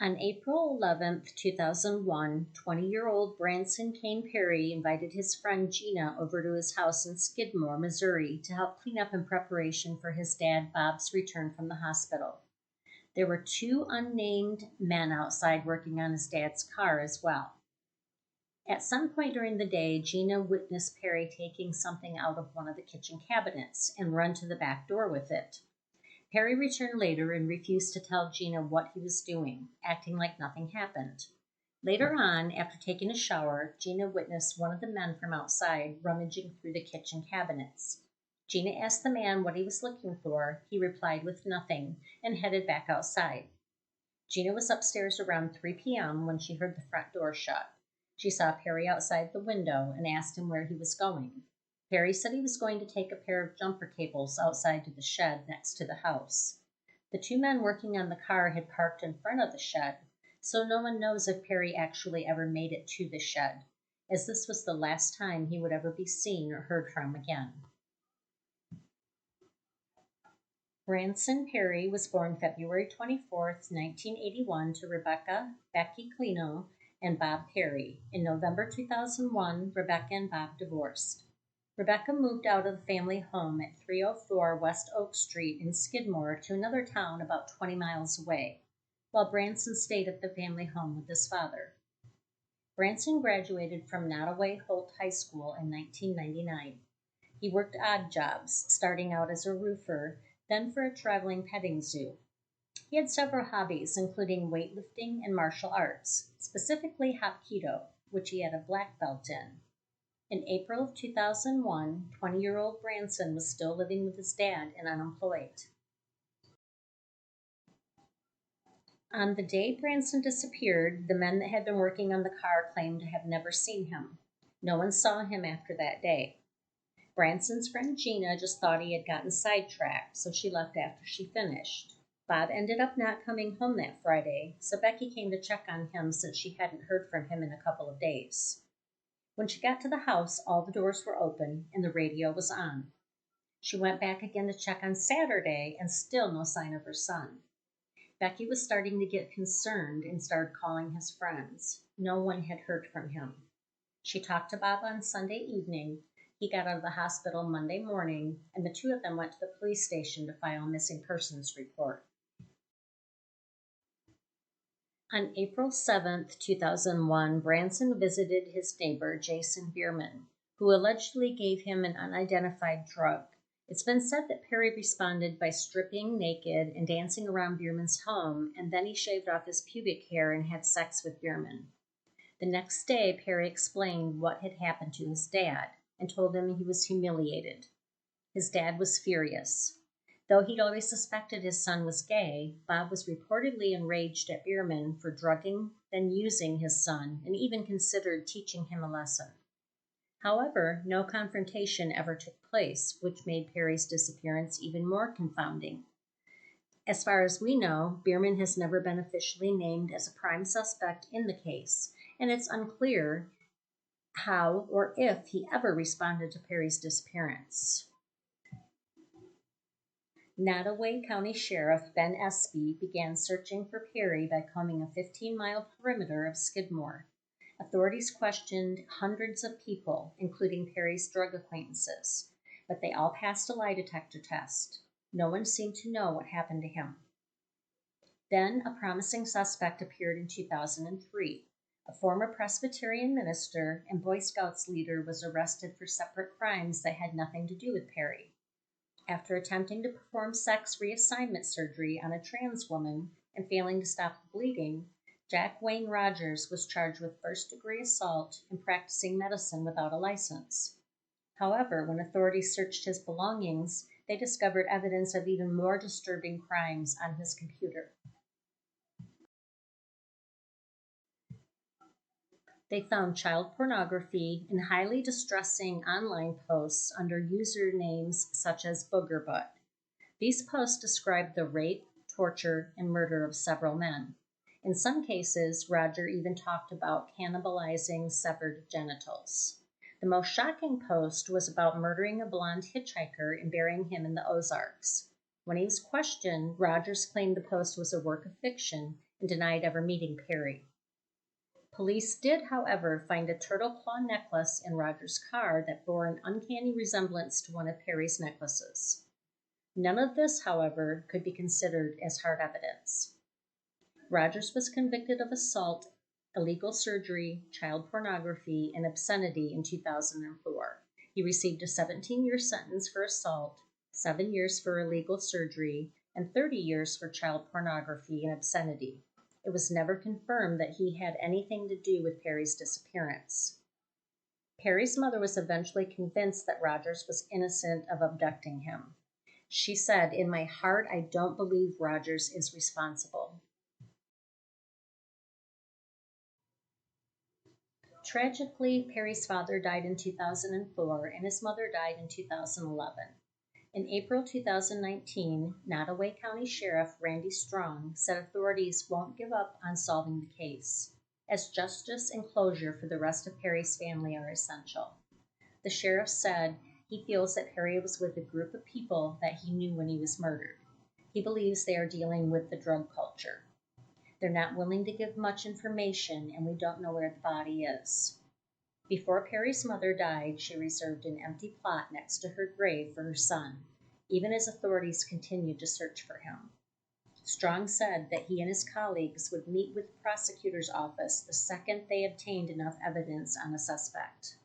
On April 11th, 2001, 20-year-old Branson Kayne Perry invited his friend Gina over to his house in Skidmore, Missouri, to help clean up in preparation for his dad Bob's return from the hospital. There were two unnamed men outside working on his dad's car as well. At some point during the day, Gina witnessed Perry taking something out of one of the kitchen cabinets and run to the back door with it. Perry returned later and refused to tell Gina what he was doing, acting like nothing happened. Later on, after taking a shower, Gina witnessed one of the men from outside rummaging through the kitchen cabinets. Gina asked the man what he was looking for. He replied with nothing and headed back outside. Gina was upstairs around 3 p.m. when she heard the front door shut. She saw Perry outside the window and asked him where he was going. Perry said he was going to take a pair of jumper cables outside to the shed next to the house. The two men working on the car had parked in front of the shed, so no one knows if Perry actually ever made it to the shed, as this was the last time he would ever be seen or heard from again. Branson Perry was born February 24, 1981, to Rebecca Becky Clino and Bob Perry. In November 2001, Rebecca and Bob divorced. Rebecca moved out of the family home at 304 West Oak Street in Skidmore to another town about 20 miles away, while Branson stayed at the family home with his father. Branson graduated from Nottoway Holt High School in 1999. He worked odd jobs, starting out as a roofer, then for a traveling petting zoo. He had several hobbies, including weightlifting and martial arts, specifically Hapkido, which he had a black belt in. In April of 2001, 20-year-old Branson was still living with his dad and unemployed. On the day Branson disappeared, the men that had been working on the car claimed to have never seen him. No one saw him after that day. Branson's friend Gina just thought he had gotten sidetracked, so she left after she finished. Bob ended up not coming home that Friday, so Becky came to check on him since she hadn't heard from him in a couple of days. When she got to the house, all the doors were open and the radio was on. She went back again to check on Saturday and still no sign of her son. Becky was starting to get concerned and started calling his friends. No one had heard from him. She talked to Bob on Sunday evening. He got out of the hospital Monday morning, and the two of them went to the police station to file a missing persons report. On April 7, 2001, Branson visited his neighbor, Jason Bierman, who allegedly gave him an unidentified drug. It's been said that Perry responded by stripping naked and dancing around Bierman's home, and then he shaved off his pubic hair and had sex with Bierman. The next day, Perry explained what had happened to his dad and told him he was humiliated. His dad was furious. Though he'd always suspected his son was gay, Bob was reportedly enraged at Bierman for drugging, then using his son, and even considered teaching him a lesson. However, no confrontation ever took place, which made Perry's disappearance even more confounding. As far as we know, Bierman has never been officially named as a prime suspect in the case, and it's unclear how or if he ever responded to Perry's disappearance. Nottoway County Sheriff Ben Espy began searching for Perry by combing a 15-mile perimeter of Skidmore. Authorities questioned hundreds of people, including Perry's drug acquaintances, but they all passed a lie detector test. No one seemed to know what happened to him. Then a promising suspect appeared in 2003. A former Presbyterian minister and Boy Scouts leader was arrested for separate crimes that had nothing to do with Perry. After attempting to perform sex reassignment surgery on a trans woman and failing to stop the bleeding, Jack Wayne Rogers was charged with first-degree assault and practicing medicine without a license. However, when authorities searched his belongings, they discovered evidence of even more disturbing crimes on his computer. They found child pornography and highly distressing online posts under usernames such as Boogerbutt. These posts described the rape, torture, and murder of several men. In some cases, Roger even talked about cannibalizing severed genitals. The most shocking post was about murdering a blonde hitchhiker and burying him in the Ozarks. When he was questioned, Rogers claimed the post was a work of fiction and denied ever meeting Perry. Police did, however, find a turtle claw necklace in Rogers' car that bore an uncanny resemblance to one of Perry's necklaces. None of this, however, could be considered as hard evidence. Rogers was convicted of assault, illegal surgery, child pornography, and obscenity in 2004. He received a 17-year sentence for assault, 7 years for illegal surgery, and 30 years for child pornography and obscenity. It was never confirmed that he had anything to do with Perry's disappearance. Perry's mother was eventually convinced that Rogers was innocent of abducting him. She said, "In my heart, I don't believe Rogers is responsible." Tragically, Perry's father died in 2004 and his mother died in 2011. In April 2019, Nottoway County Sheriff Randy Strong said authorities won't give up on solving the case, as justice and closure for the rest of Perry's family are essential. The sheriff said he feels that Perry was with a group of people that he knew when he was murdered. He believes they are dealing with the drug culture. They're not willing to give much information, and we don't know where the body is. Before Perry's mother died, she reserved an empty plot next to her grave for her son, even as authorities continued to search for him. Strong said that he and his colleagues would meet with the prosecutor's office the second they obtained enough evidence on a suspect.